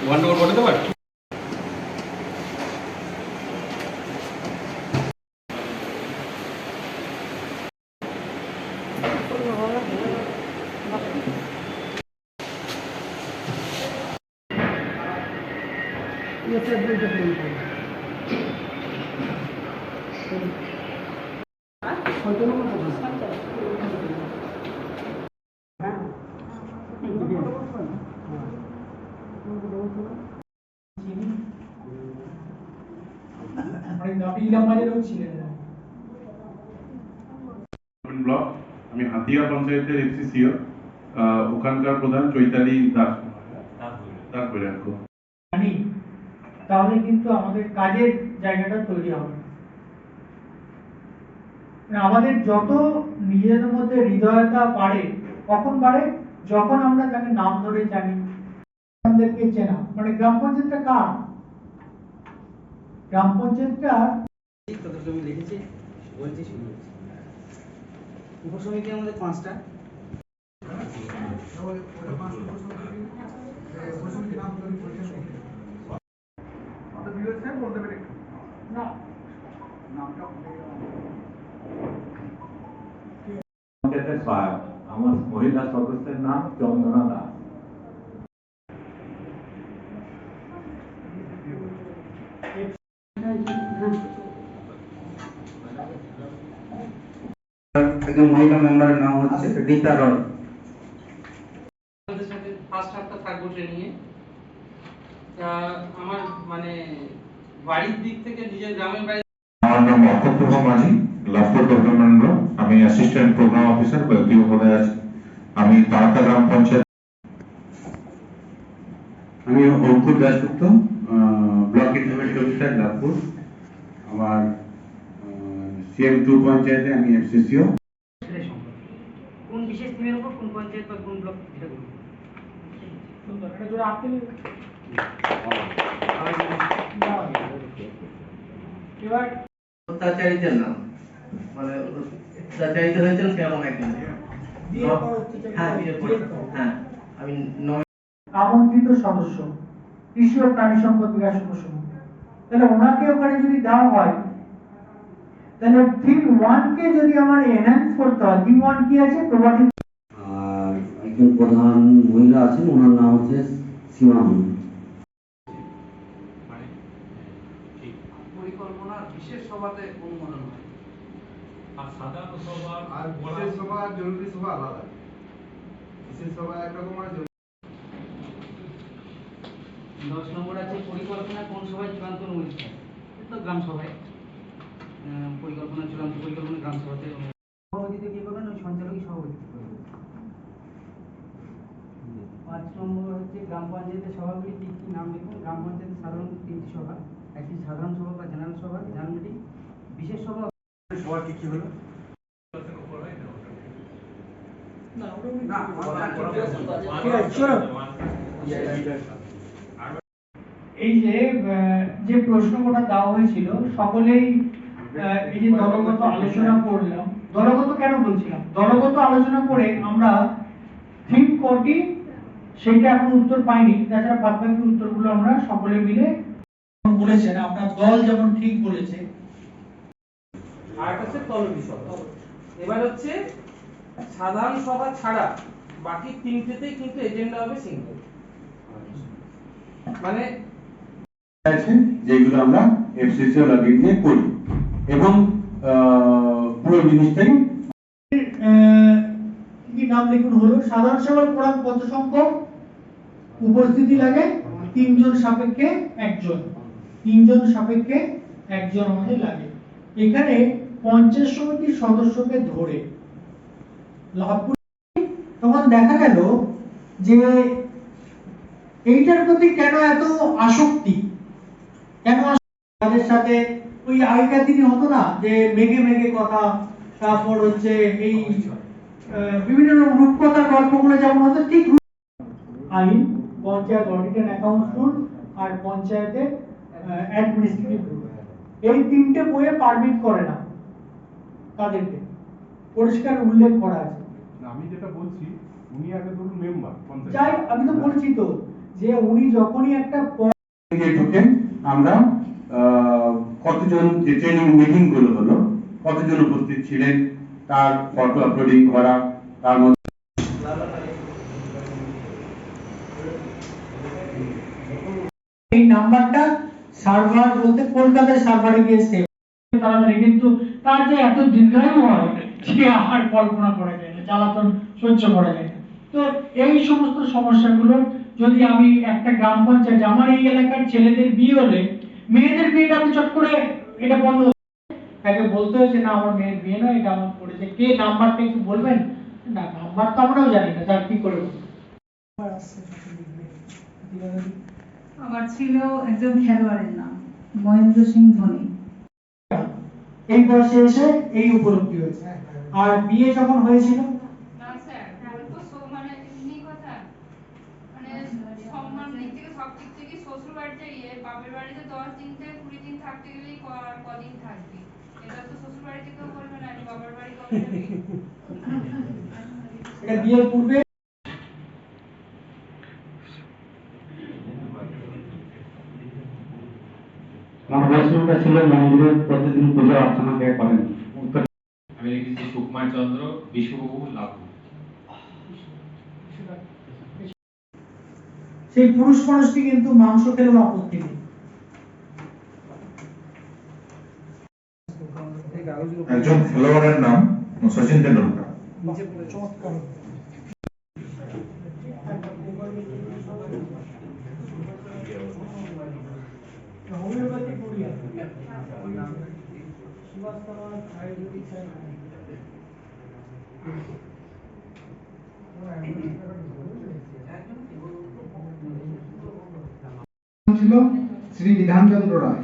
One নম্বর পড়ে দেবার block আমি হাতিয়া পঞ্চায়েতের এফসিসিও ওখানকার প্রধান চৈতালি দাস জানি তাহলে কিন্তু আমাদের কাজের জায়গাটা তৈরি হবে। আমাদের যত নিজেদের মধ্যে হৃদয়তা বাড়ে, কখন বাড়ে? যখন আমরা তাকে নাম ধরে জানি, আমাদেরকে চেনা। মানে গ্রাম পঞ্চায়েতটা কার? গ্রাম পঞ্চায়েতটা জমি লিখেছি বলছি শুরু উপসমিতি আমাদের 5টা। আমার মহিলা সদস্যের নাম চন্দনা দাস। একজন মহিলা মেম্বারের নাম হচ্ছে রীতা রয়। আমাদের সাথে ফার্স্ট হাফটা থাকবো ট্রেনিং এ। আমার মানে বাড়ির দিক থেকে নিজের গ্রামের বাড়ি। আমার নাম অক্ষপ্রভ মাঝি, লাভপুর ডেভেলপমেন্ট। আমি অ্যাসিস্ট্যান্ট প্রোগ্রাম অফিসার বা এপিও পদে আছি। আমি তারাকা গ্রাম পঞ্চায়েত। আমি Ankur Dasgupta, block information officer Labhpur. আমার CM2 পঞ্চায়েতে আমি এফসিসিও। কোন বিশেষ থিমের উপর কোন পঞ্চায়েত বা কোন ব্লক এটা বলুন। এবার অত্যাচারিতের নাম মানে অত্যাচারিত হয়েছেন সেরকম একজন। হ্যাঁ আমি আমন্ত্রিত সদস্য কৃষি ও প্রাণী সম্পদ বিকাশ উপসম, তাহলে ওনাকে ওখানে যদি দেওয়া হয়, তাহলে থিম 1 কে যদি আমার এনহ্যান্স করতে হয়, থিম 1 কি আছে? প্রপার্টি। আর একজন প্রধান মহিলা আছেন, ওনার নাম হচ্ছে সীমা মুন্ডু। পরিকল্পনার বিশেষ সভাতে অনুমোদন হয় আর সাধারণ সভা আর বিশেষ সভা আর জরুরি সভা আলাদা। বিশেষ সভা একরকম আর 10 নম্বর আছে পরিকল্পনা কোন সভায় চূড়ান্ত অনুমোদিত হয়? তো গ্রাম সভায় পরিকল্পনা চূড়ান্ত পরিকল্পনা গ্রাম সভাতে সভাপতিত্ব কি করবেন? ওই সঞ্চালকই সভাপতিত্ব করবেন। 5 নম্বর হচ্ছে গ্রাম পঞ্চায়েতের সভাগুলি কি কি নাম লিখুন। গ্রাম পঞ্চায়েতের সাধারণত 3টি সভা, একটি সাধারণ সভা বা জেনারেল সভা, জেনারেল মিটিং, বিশেষ সভা। সবার কি হলো? এই যে প্রশ্নটা দেওয়া হয়েছিল, সকলেই এই যে দলগত আলোচনা করলাম, দলগত কেন বলছিলাম? দলগত আলোচনা করে আমরা থিম কটি সেটা এখন উত্তর পাইনি, তাছাড়া বাকি উত্তরগুলো আমরা সকলে মিলে বলেছেন। আপনার দল যেমন ঠিক বলেছে। আর হচ্ছে তলবি সভা। এবার হচ্ছে সাধারণ সভা ছাড়া বাকি তিনটেতেই কিন্তু এজেন্ডা হবে সিঙ্গেল, মানে আছে যেগুলো আমরা এফসিসিও লগইন দিয়ে করি এবং পুরো জিনিসটাই কি নাম লিখুন হলো। সাধারণ সভার কোরাম কত সংখ্যক? উপস্থিতি লাগে 3 জন সাপেক্ষে 1 জন, 3 জন সাপেক্ষে 1 জন আমাদের লাগে। এখানে পঞ্চায়েত সমিতির সদস্যকে ধরে লাভপুর তখন দেখা গেল যে এইটার প্রতি কেন এত আসক্তি, কেন তাদের সাথে ওই আগেকার দিনে হতো না যে মেঘে মেঘে কথা, তারপর হচ্ছে এই বিভিন্ন রূপকথার গল্পগুলো যেমন হতো, ঠিক আইন, panchayat audit and accounts rule আর পঞ্চায়েতের অ্যাডমিনিস্ট্রেটিভ রুল, এই 3টে বইয়ে পারমিট করে না তাদেরকে, পরিষ্কার উল্লেখ করা আছে। আমি যেটা বলছি, উনি আগে ধরুন মেম্বার পঞ্চায়েত। যাই আমি তো বলছি তো যে উনি যখনই একটা ঢুকে আমরা কতজন যে ট্রেনিং মিটিং গুলো হলো কতজন উপস্থিত ছিলেন তার ফটো আপলোডিং করা, তার মধ্যে এই নাম্বারটা সার্ভার বলতে কলকাতার সার্ভারে গিয়ে সেভ তাড়াতাড়ি, কিন্তু তার যে এত দীর্ঘায়ু হয় সে আর কল্পনা করা যায় না, জ্বালাতন সহ্য করা যায় না। তো এই সমস্ত সমস্যাগুলো যদি আমি একটা গ্রাম পঞ্চায়েত, আমার এই এলাকার ছেলেদের বিয়ে হলে মেয়েদের বিয়েটা আমি চট করে এটা বন্ধ, তাকে বলতে হয়েছে না আমার মেয়ের বিয়ে নয়, এটা আমার করেছে কে, নাম্বারটা একটু বলবেন? না নাম্বার তো আমরাও জানি না, তার কি করে বলবো? আমার ছিল একজন খেলোয়াড়ের নাম মহেন্দ্র সিং ধোনি। এই বয়সে এসে এই উপলব্ধি হয়েছে। আর বিয়ে যখন হয়েছিল না স্যার, তো মানে এমনি কথা, মানে সম্মান দিক থেকে সব দিক থেকে শ্বশুর বাড়িতে বাপের বাড়িতে 10 দিন থেকে 20 দিন থাকতে গেলেই কদিন থাকবি, এটা তো শ্বশুর বাড়িতে কেউ বলবে না আমি বাবার বাড়ি কবে যাবি। এটা বিয়ের পূর্বে আমার প্রশ্নটা ছিল মন্দিরের প্রতিদিন পূজা অর্চনা কে করেন? আমি লিখেছি সুকুমার চন্দ্র বিশ্ববাবু লাভু। সেই পুরুষ মানুষটি কিন্তু মাংস খেলেও আপত্তি নেই। একজন খেলোয়াড়ের নাম সচিন তেন্ডুলকর। চমৎকার। হোমিওপ্যাথি কোরিয়া সুভাষতলার আয়ুর্বেদিক ছিল শ্রী বিধানচন্দ্র রায়।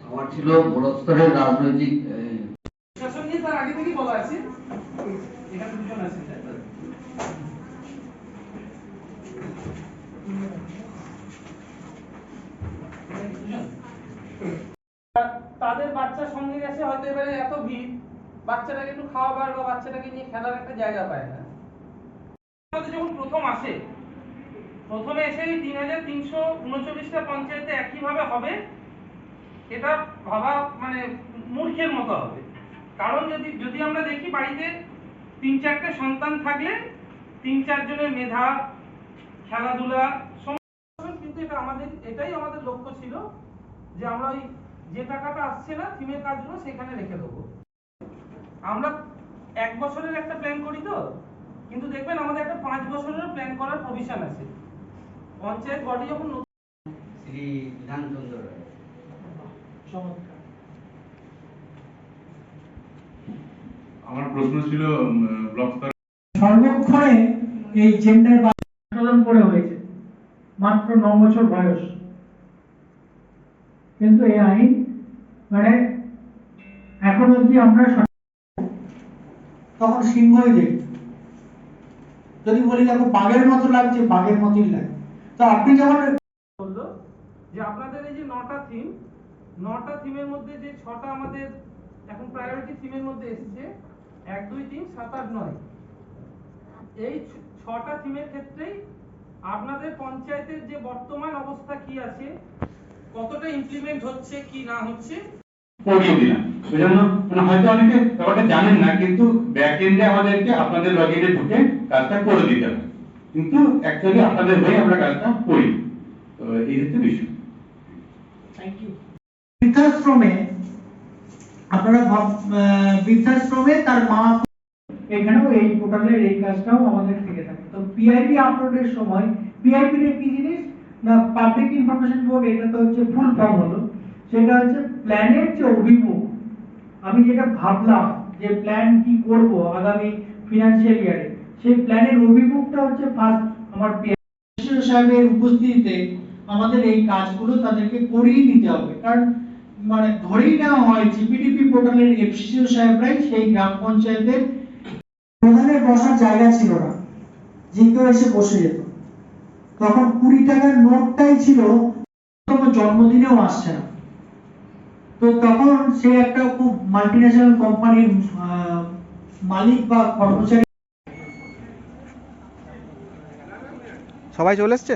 আমার ছিল বড় স্তরের রাজনৈতিক শাসন নিয়ে তার আগে থেকেই বলা আছে, এখানে দুজন আছেন তাই তো? তাদের বাচ্চার সঙ্গে গেছে হয়তো এবারে এত ভিড়, বাচ্চাটাকে একটু খাওয়াবার বা বাচ্চাটাকে নিয়ে খেলার একটা জায়গা পায় না। আমাদের যখন প্রথম আসে, প্রথমে এসেই 3339টা পঞ্চায়েতে একইভাবে হবে, এটা ভাবা মানে মূর্খের মতো হবে। কারণ যদি আমরা দেখি বাড়িতে 3-4টে সন্তান থাকলে 3-4 জনের মেধা, খেলাধুলা, কিন্তু এটাই আমাদের লক্ষ্য ছিল যে আমরা ওই যে টাকাটা আসছে না থিমের কাজগুলো সেখানে রেখে দেবো। আমরা 1 বছরের একটা প্ল্যান করি তো, কিন্তু দেখবেন আমাদের একটা 5 বছরের প্ল্যান করার প্রভিশন আছে। পঞ্চায়েত বডি যখন শ্রী বিধানচন্দ্র রায়। চমৎকার। আমার প্রশ্ন ছিল ব্লক স্তরে সর্বক্ষণে এই জেন্ডার সংশোধন করে হয়েছে, মাত্র 9 বছর বয়স, কিন্তু এই আইন মানে এখন অব্দি আমরা তখন সিংহই দেখি, যদি বলি দেখো বাঘের মতো লাগছে বাঘের মতোই লাগে। তো আপনি যখন বললো যে আপনাদের এই যে 9টা থিম, 9টা থিমের মধ্যে যে 6টা আমাদের এখন প্রায়োরিটি থিমের মধ্যে এসেছে 1, 2, 3, 7, 8, 9, এই 6টা থিমের ক্ষেত্রেই আপনাদের পঞ্চায়েতের যে বর্তমান অবস্থা কি আছে, কতটা ইমপ্লিমেন্ট হচ্ছে কি না হচ্ছে পড়িয়ে দিলাম। সেজন্য মানে হয়তো অনেকে ব্যাপারটা জানেন না, কিন্তু ব্যাক এন্ডে আমাদেরকে আপনাদের লগইনে ঢুকে কাজটা করে দিতে হবে, কিন্তু অ্যাকচুয়ালি আপনাদের হয়ে আমরা কাজটা করি। তো এই হচ্ছে বিষয়। Thank you. বৃদ্ধাশ্রমে আপনারা বৃদ্ধাশ্রমে তার মা, এখানেও এই পোর্টালের এই কাজটাও আমাদের থেকে থাকে। তো পিআইপি আপলোডের সময়, পিআইপি এর কি জিনিস না, পাবলিক ইনফরমেশন বোর্ড, এটা তো হচ্ছে ফুল ফর্ম হলো, সেটা হচ্ছে প্ল্যানের যে অভিমুখ, আমি যেটা ভাবলাম যে প্ল্যান কি করব আগামী ফিনান্সিয়াল ইয়ারে, সেই প্ল্যানের অভিমুখটা হচ্ছে ফার্স্ট আমার পিআইপি সাহেবের উপস্থিতিতে আমাদের এই কাজগুলো তাদেরকে করিয়ে নিতে হবে। কারণ মানে ধরেই নেওয়া হয় জিপিডিপি পোর্টালের এফসিও সাহেবরাই সেই গ্রাম পঞ্চায়েতের প্রধানের বসার জায়গা ছিল না, যে কেউ এসে বসে যেত। তখন 20 টাকার নোটটাই ছিল, জন্মদিনেও আসছে না। তো তখন সে একটা খুব মাল্টিন্যাশনাল কোম্পানির মালিক বা কর্মচারী সবাই চলে এসছে?